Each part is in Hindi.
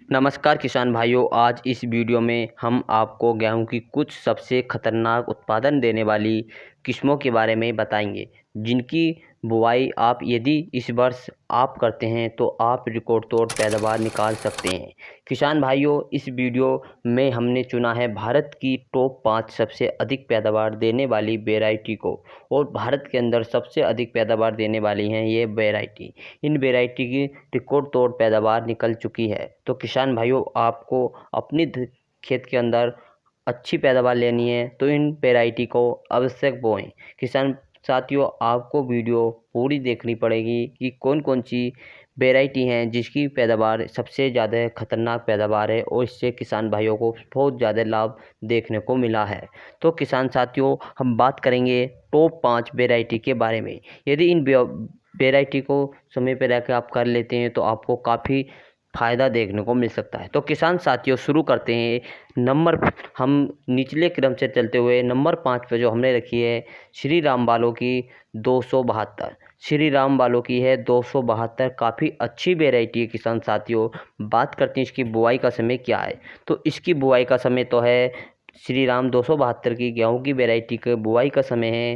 नमस्कार किसान भाइयों। आज इस वीडियो में हम आपको गेहूं की कुछ सबसे खतरनाक उत्पादन देने वाली किस्मों के बारे में बताएंगे, जिनकी बुआई आप यदि इस वर्ष आप करते हैं तो आप रिकॉर्ड तोड़ पैदावार निकाल सकते हैं। किसान भाइयों, इस वीडियो में हमने चुना है भारत की टॉप 5 सबसे अधिक पैदावार देने वाली वैरायटी को, और भारत के अंदर सबसे अधिक पैदावार देने वाली हैं ये वैरायटी। इन वैरायटी की रिकॉर्ड तोड़ पैदावार निकल चुकी है। तो किसान भाइयों, आपको अपनी खेत के अंदर अच्छी पैदावार लेनी है तो इन वैरायटी को अवश्य बोएं। किसान साथियों, आपको वीडियो पूरी देखनी पड़ेगी कि कौन कौन सी वैरायटी हैं जिसकी पैदावार सबसे ज़्यादा खतरनाक पैदावार है और इससे किसान भाइयों को बहुत ज़्यादा लाभ देखने को मिला है। तो किसान साथियों, हम बात करेंगे टॉप 5 वैरायटी के बारे में। यदि इन वैरायटी को समय पर रख आप कर लेते हैं तो आपको काफ़ी फ़ायदा देखने को मिल सकता है। तो किसान साथियों, शुरू करते हैं। हम निचले क्रम से चलते हुए नंबर 5 पे जो हमने रखी है श्री राम वालों की 272। श्री राम वालों की है 272, काफ़ी अच्छी वैरायटी है। किसान साथियों, बात करते हैं इसकी बुआई का समय क्या है। तो इसकी बुआई का समय तो है श्री राम 272 की गेहूँ की वैरायटी के बुआई का समय है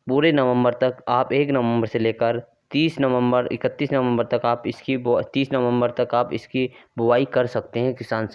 पूरे नवंबर तक। आप 1 नवंबर से लेकर 31 नवंबर तक आप इसकी 30 नवंबर तक आप इसकी बुआई कर सकते हैं। किसान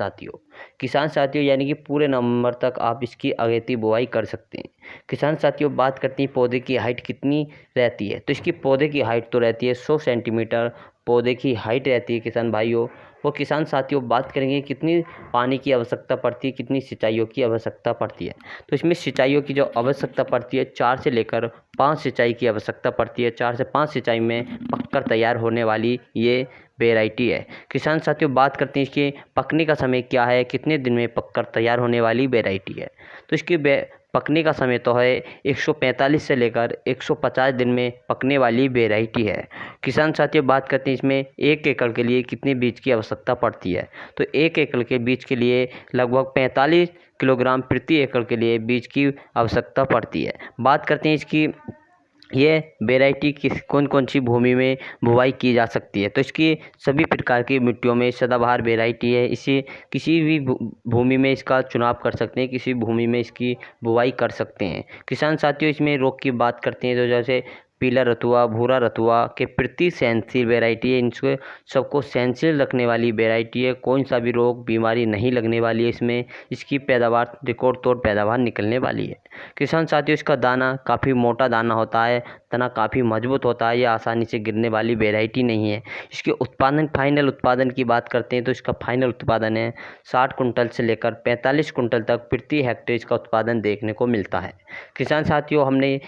साथियों यानी कि पूरे नवंबर तक आप इसकी अगेती बुआई कर सकते हैं। किसान साथियों, बात करते हैं पौधे की हाइट कितनी रहती है। तो इसकी पौधे की हाइट तो रहती है 100 सेंटीमीटर पौधे की हाइट रहती है किसान भाइयों। वो किसान साथियों, बात करेंगे कितनी पानी की आवश्यकता पड़ती है, कितनी सिंचाइयों की आवश्यकता पड़ती है। तो इसमें सिंचाइयों की जो आवश्यकता पड़ती है 4 से लेकर 5 सिंचाई की आवश्यकता पड़ती है। 4 से 5 सिंचाई में पककर तैयार होने वाली ये वैरायटी है। किसान साथियों, बात करते हैं इसके पकने का समय क्या है, कितने दिन में पककर तैयार होने वाली वैरायटी है। तो इसकी पकने का समय तो है 145 से लेकर 150 दिन में पकने वाली वैरायटी है। किसान साथियों, बात करते हैं इसमें 1 एकड़ के लिए कितने बीज की आवश्यकता पड़ती है। तो 1 एकड़ के बीज के लिए लगभग 45 किलोग्राम प्रति एकड़ के लिए बीज की आवश्यकता पड़ती है। बात करते हैं इसकी ये वैरायटी कौन कौन सी भूमि में बुवाई की जा सकती है। तो इसकी सभी प्रकार की मिट्टियों में सदाबहार वैरायटी है। इसे किसी भी भूमि में इसका चुनाव कर सकते हैं, किसी भूमि में इसकी बुवाई कर सकते हैं। किसान साथियों, इसमें रोग की बात करते हैं तो जैसे पीला रतुआ, भूरा रतुआ के प्रति सहनशील वैरायटी है। इनको सबको सहनशील रखने वाली वैरायटी है। कौन सा भी रोग बीमारी नहीं लगने वाली है इसमें। इसकी पैदावार रिकॉर्ड तोड़ पैदावार निकलने वाली है। किसान साथियों, इसका दाना काफ़ी मोटा दाना होता है, तना काफ़ी मजबूत होता है। ये आसानी से गिरने वाली वैरायटी नहीं है। इसके फाइनल उत्पादन की बात करते हैं तो इसका फाइनल उत्पादन है 60 कुंटल से लेकर 45 कुंटल तक प्रति हेक्टेयर इसका उत्पादन देखने को मिलता है। किसान साथियों, हमने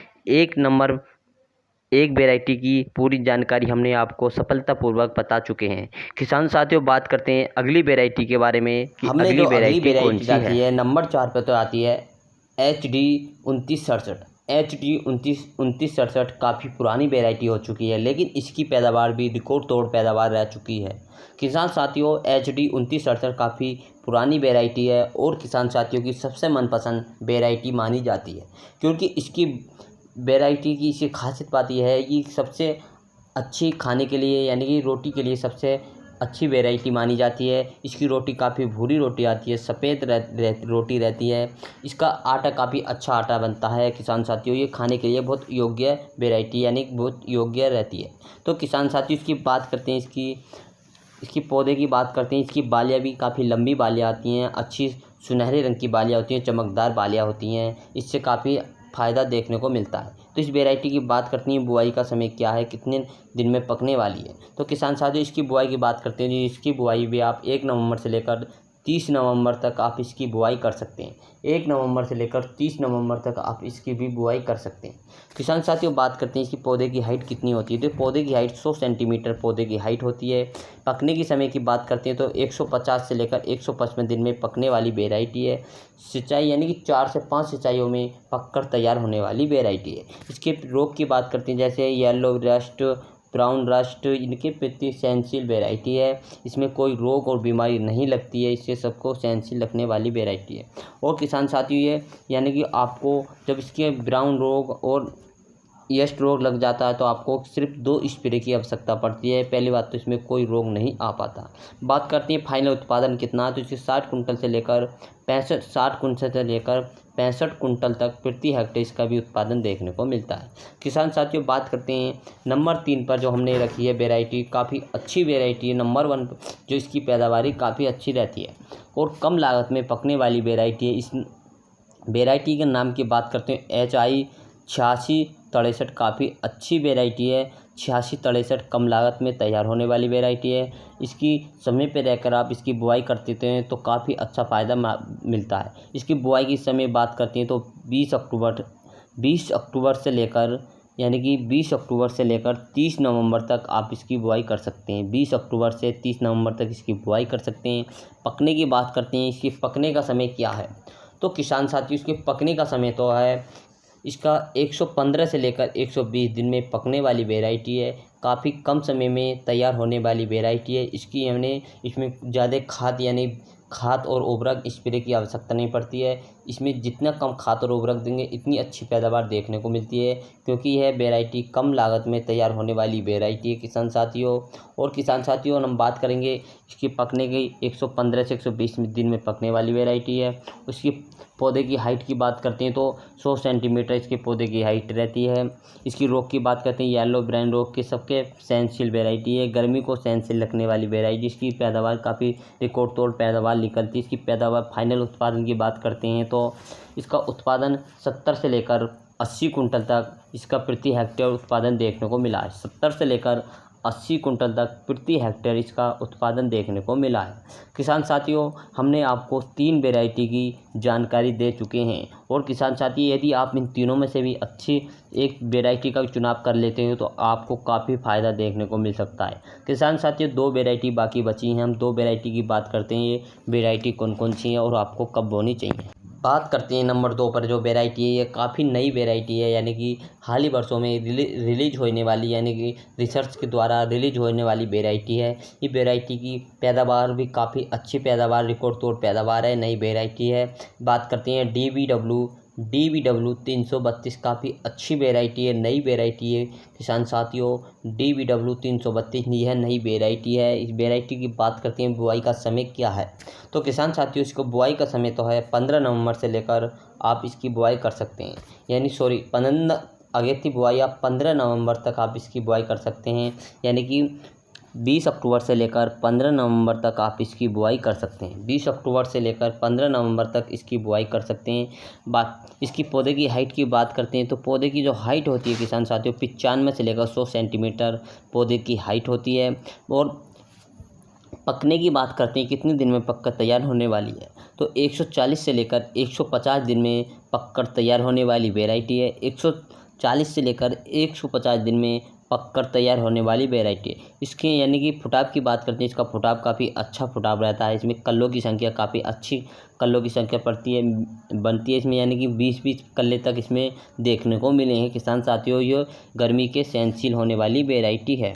एक वैरायटी की पूरी जानकारी हमने आपको सफलतापूर्वक बता चुके हैं। किसान साथियों, बात करते हैं अगली वैरायटी के बारे में कि अगली वैरायटी कौन सी है। नंबर 4 पे तो आती है HD 2967। HD 2967 काफ़ी पुरानी वैरायटी हो चुकी है, लेकिन इसकी पैदावार भी रिकॉर्ड तोड़ पैदावार रह चुकी है। किसान साथियों, HD 2967 काफ़ी पुरानी वैरायटी है और किसान साथियों की सबसे मनपसंद वैरायटी मानी जाती है, क्योंकि इसकी वैरायटी की इसी खासियत बात यह है कि सबसे अच्छी खाने के लिए यानी कि रोटी के लिए सबसे अच्छी वैरायटी मानी जाती है। इसकी रोटी काफ़ी भूरी रोटी आती है, सफ़ेद रोटी रहती है। इसका आटा काफ़ी अच्छा आटा बनता है। किसान साथियों, ये खाने के लिए बहुत योग्य वैरायटी यानी बहुत योग्य रहती है। तो किसान साथियों, इसकी बात करते हैं इसकी पौधे की बात करते हैं। इसकी बालियाँ भी काफ़ी लंबी बालियाँ आती हैं, अच्छी सुनहरे रंग की बालियाँ होती हैं, चमकदार बालियाँ होती हैं। इससे काफ़ी फ़ायदा देखने को मिलता है। तो इस वैरायटी की बात करते हैं बुआई का समय क्या है, कितने दिन में पकने वाली है। तो किसान साथियों, इसकी बुआई की बात करते हैं। इसकी बुआई भी आप 1 नवंबर से लेकर 30 नवंबर तक आप इसकी बुआई कर सकते हैं। 1 नवंबर से लेकर 30 नवंबर तक आप इसकी भी बुआई कर सकते हैं। किसान साथियों, बात करते हैं इसकी पौधे की हाइट कितनी होती है। तो पौधे की हाइट 100 सेंटीमीटर पौधे की हाइट होती है। पकने की समय की बात करते हैं तो 150 से लेकर 155 दिन में पकने वाली वैरायटी है। सिंचाई यानी कि 4 से 5 सिंचाइयों में पककर तैयार होने वाली वैरायटी है। इसके रोग की बात करते हैं जैसे येलो रस्ट, ब्राउन रस्ट, इनके प्रति सहनशील वैरायटी है। इसमें कोई रोग और बीमारी नहीं लगती है, इससे सबको सहनशील रखने वाली वैरायटी है। और किसान साथियों, ये यानी कि आपको जब इसके ब्राउन रोग और यस्ट रोग लग जाता है तो आपको सिर्फ 2 स्प्रे की आवश्यकता पड़ती है। पहली बात तो इसमें कोई रोग नहीं आ पाता। बात करते हैं फाइनल उत्पादन कितना, तो इसके 60 कुंटल से लेकर 65 कुंटल तक प्रति हेक्टेयर इसका भी उत्पादन देखने को मिलता है। किसान साथियों, बात करते हैं नंबर 3 पर जो हमने रखी है वेराइटी, काफ़ी अच्छी वेराइटी है। नंबर 1 जो इसकी पैदावारी काफ़ी अच्छी रहती है और कम लागत में पकने वाली वेराइटी है। इस वेराइटी के नाम की बात करते हैं HI 8663, काफ़ी अच्छी वेराइटी है। 8663 कम लागत में तैयार होने वाली वेराइटी है। इसकी समय पे रहकर आप इसकी बुआई कर देते हैं तो काफ़ी अच्छा फ़ायदा मिलता है। इसकी बुआई की समय बात करते हैं तो 20 अक्टूबर से लेकर 30 नवंबर तक आप इसकी बुआई कर सकते हैं। 20 अक्टूबर से 30 नवंबर तक इसकी बुआई कर सकते हैं। पकने की बात करते हैं, इसकी पकने का समय क्या है, तो किसान साथियों इसके पकने का समय तो है इसका 115 से लेकर 120 दिन में पकने वाली वेराइटी है। काफ़ी कम समय में तैयार होने वाली वेराइटी है। इसमें ज़्यादा खाद और उर्वरक स्प्रे की आवश्यकता नहीं पड़ती है। इसमें जितना कम खाद और उर्वरक देंगे इतनी अच्छी पैदावार देखने को मिलती है, क्योंकि यह वेराइटी कम लागत में तैयार होने वाली वेराइटी है किसान साथियों। और किसान साथियों, हम बात करेंगे इसकी पकने की 115 से 120 दिन में पकने वाली वेराइटी है। उसकी पौधे की हाइट की बात करते हैं तो 100 सेंटीमीटर इसके पौधे की हाइट रहती है। इसकी रोग की बात करते हैं, येलो ब्रांड रोग के सबके सहनशील वेराइटी है। गर्मी को सहनशील रखने वाली वेराइटी। इसकी पैदावार काफ़ी रिकॉर्ड तोड़ पैदावार निकलती है। इसकी पैदावार फाइनल उत्पादन की बात करते हैं तो इसका उत्पादन 70 से लेकर 80 कुंटल तक इसका प्रति हेक्टेयर उत्पादन देखने को मिला है। 70 से लेकर 80 कुंटल तक प्रति हेक्टेयर इसका उत्पादन देखने को मिला है। किसान साथियों, हमने आपको 3 वेराइटी की जानकारी दे चुके हैं और किसान साथी, यदि आप इन तीनों में से भी अच्छी एक वेराइटी का चुनाव कर लेते हैं तो आपको काफ़ी फ़ायदा देखने को मिल सकता है। किसान साथियों, 2 वेराइटी बाकी बची हैं। हम 2 वेराइटी की बात करते हैं, ये वेराइटी कौन कौन सी हैं और आपको कब बोनी चाहिए। बात करते हैं नंबर 2 पर जो वेराइटी है, ये काफ़ी नई वेराइटी है, यानी कि हाल ही वर्षों में रिलीज होने वाली, यानी कि रिसर्च के द्वारा रिलीज होने वाली वेराइटी है। ये वेराइटी की पैदावार भी काफ़ी अच्छी पैदावार, रिकॉर्ड तोड़ पैदावार है, नई वेराइटी है। बात करते हैं DBW 332, काफ़ी अच्छी वेराइटी है, नई वेराइटी है किसान साथियों। DBW 332 यह नई वेराइटी है। इस वेराइटी की बात करते हैं बुआई का समय क्या है, तो किसान साथियों इसको बुआई का समय तो है 15 नवंबर से लेकर आप इसकी बुआई कर सकते हैं। 15 अगेती बुआई आप 15 नवंबर तक आप इसकी बुआई कर सकते हैं, यानी कि 20 अक्टूबर से लेकर 15 नवंबर तक आप इसकी बुआई कर सकते हैं। 20 अक्टूबर से लेकर 15 नवंबर तक इसकी बुआई कर सकते हैं। इसकी पौधे की हाइट की बात करते हैं तो पौधे की जो हाइट होती है किसान साथियों, 95 से लेकर 100 सेंटीमीटर पौधे की हाइट होती है। और पकने की बात करते हैं, कितने दिन में पककर तैयार होने वाली है, तो 140 से लेकर 150 दिन में पककर तैयार होने वाली वेराइटी है। 140 से लेकर 150 दिन में पककर तैयार होने वाली वेराइटी है। इसके यानी कि फुटाव की बात करते हैं, इसका फुटाव काफ़ी अच्छा फुटाव रहता है। इसमें कल्लों की संख्या काफ़ी अच्छी कल्लों की संख्या बनती है इसमें, यानी कि 20-20 कल्ले तक इसमें देखने को मिले हैं किसान साथियों। ये गर्मी के सहनशील होने वाली वेराइटी है।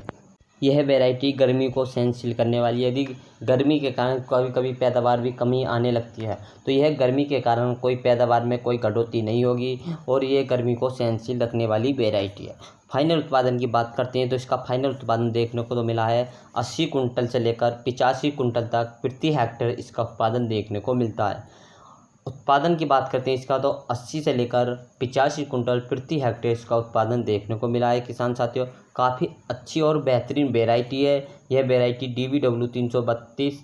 यह वैरायटी गर्मी को सहनशील करने वाली है। यदि गर्मी के कारण कभी कभी पैदावार भी कमी आने लगती है तो यह गर्मी के कारण कोई पैदावार में कोई कटौती नहीं होगी और यह गर्मी को सहनशील रखने वाली वैरायटी है। फाइनल उत्पादन की बात करते हैं तो इसका फाइनल उत्पादन देखने को तो मिला है 80 कुंटल से लेकर 85 कुंटल तक प्रति हेक्टेयर इसका उत्पादन देखने को मिलता है। उत्पादन की बात करते हैं इसका तो 80 से लेकर 85 कुंटल प्रति हेक्टेयर इसका उत्पादन देखने को मिला है किसान साथियों। काफ़ी अच्छी और बेहतरीन वेराइटी है यह वेराइटी DBW 332,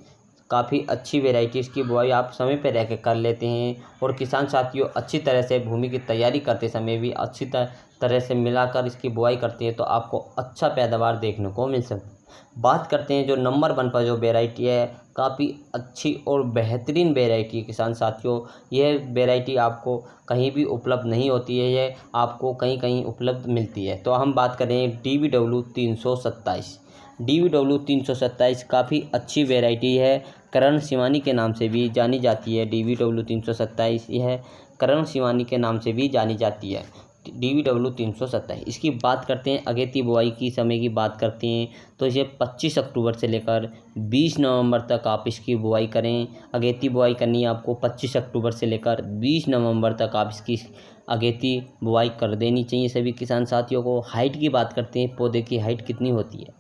काफ़ी अच्छी वेराइटी। इसकी बुआई आप समय पर रह कर लेते हैं और किसान साथियों अच्छी तरह से भूमि की तैयारी करते समय भी अच्छी तरह से मिलाकर इसकी बुआई करते हैं तो आपको अच्छा पैदावार देखने को मिल सकता है। बात करते हैं जो नंबर 1 पर जो वेराइटी है, काफ़ी अच्छी और बेहतरीन वेराइटी है किसान साथियों। यह वेराइटी आपको कहीं भी उपलब्ध नहीं होती है, यह आपको कहीं कहीं उपलब्ध मिलती है। तो हम बात करें DBW 327। DBW 327 काफ़ी अच्छी वेराइटी है, करण शिवानी के नाम से भी जानी जाती है। DBW 327 यह करण शिवानी के नाम से भी जानी जाती है। DVW 327। इसकी बात करते हैं अगेती बुआई की समय की बात करते हैं तो इसे 25 अक्टूबर से लेकर 20 नवंबर तक आप इसकी बुआई करें। अगेती बुआई करनी है आपको 25 अक्टूबर से लेकर 20 नवंबर तक आप इसकी अगेती बुआई कर देनी चाहिए सभी किसान साथियों को। हाइट की बात करते हैं, पौधे की हाइट कितनी होती है।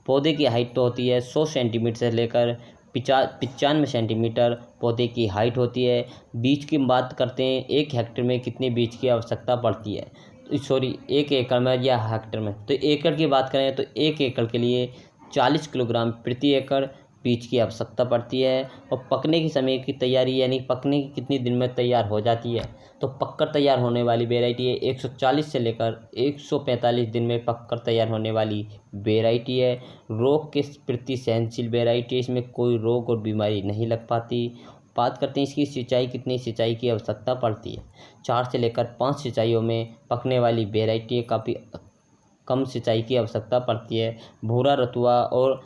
पौधे की हाइट तो होती है 100 सेंटीमीटर से लेकर 95 सेंटीमीटर पौधे की हाइट होती है। बीज की बात करते हैं, 1 हेक्टेयर में कितने बीज की आवश्यकता पड़ती है, सॉरी 1 एकड़ में या हेक्टेयर में। तो एकड़ की बात करें तो 1 एकड़ के लिए 40 किलोग्राम प्रति एकड़ बीज की आवश्यकता पड़ती है। और पकने की समय की तैयारी यानी पकने की कितनी दिन में तैयार हो जाती है, तो पककर तैयार होने वाली वेराइटी है 140 से लेकर 145 दिन में पककर तैयार होने वाली वेराइटी है। रोग के प्रति सहनशील वेराइटी है, इसमें कोई रोग और बीमारी नहीं लग पाती। बात करते हैं इसकी सिंचाई, कितनी सिंचाई की आवश्यकता पड़ती है। 4 से लेकर 5 सिंचाइयों में पकने वाली वेराइटी है, काफ़ी कम सिंचाई की आवश्यकता पड़ती है। भूरा रतुआ और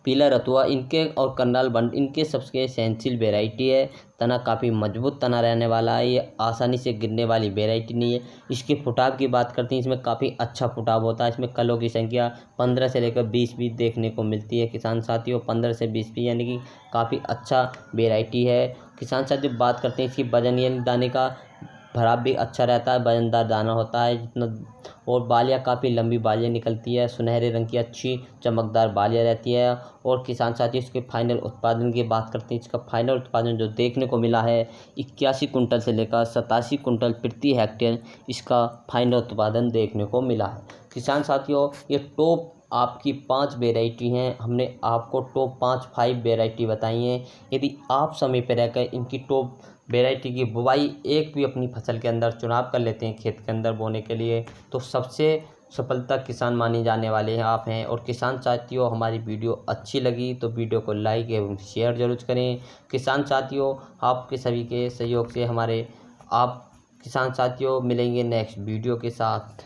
पीला रतुआ इनके और करनाल बंड इनके सबसे सहनशील वेराइटी है। तना काफ़ी मजबूत तना रहने वाला है, ये आसानी से गिरने वाली वेराइटी नहीं है। इसके फुटाव की बात करते हैं, इसमें काफ़ी अच्छा फुटाव होता है। इसमें कलों की संख्या 15 से लेकर 20 भी देखने को मिलती है किसान साथियों, 15 से 20 भी, यानी कि काफ़ी अच्छा वेराइटी है। किसान साथियों बात करते हैं इसकी वजन यानी दाने का भराव भी अच्छा रहता है, वजनदार दाना होता है जितना। और बालियाँ काफ़ी लंबी बालियाँ निकलती है, सुनहरे रंग की अच्छी चमकदार बालियाँ रहती है। और किसान साथी इसके फाइनल उत्पादन की बात करते हैं, इसका फाइनल उत्पादन जो देखने को मिला है 81 कुंटल से लेकर 87 कुंटल प्रति हेक्टेयर इसका फाइनल उत्पादन देखने को मिला है। किसान साथियों ये टॉप आपकी 5 वेराइटी हैं, हमने आपको टॉप 5 वेराइटी बताई हैं। यदि आप समय पर रहकर इनकी टॉप वेराइटी की बुवाई एक भी अपनी फसल के अंदर चुनाव कर लेते हैं खेत के अंदर बोने के लिए, तो सबसे सफलता किसान माने जाने वाले हैं आप हैं। और किसान साथियों हमारी वीडियो अच्छी लगी तो वीडियो को लाइक एवं शेयर जरूर करें। किसान साथियों आपके सभी के सहयोग से हमारे आप किसान साथियों मिलेंगे नेक्स्ट वीडियो के साथ।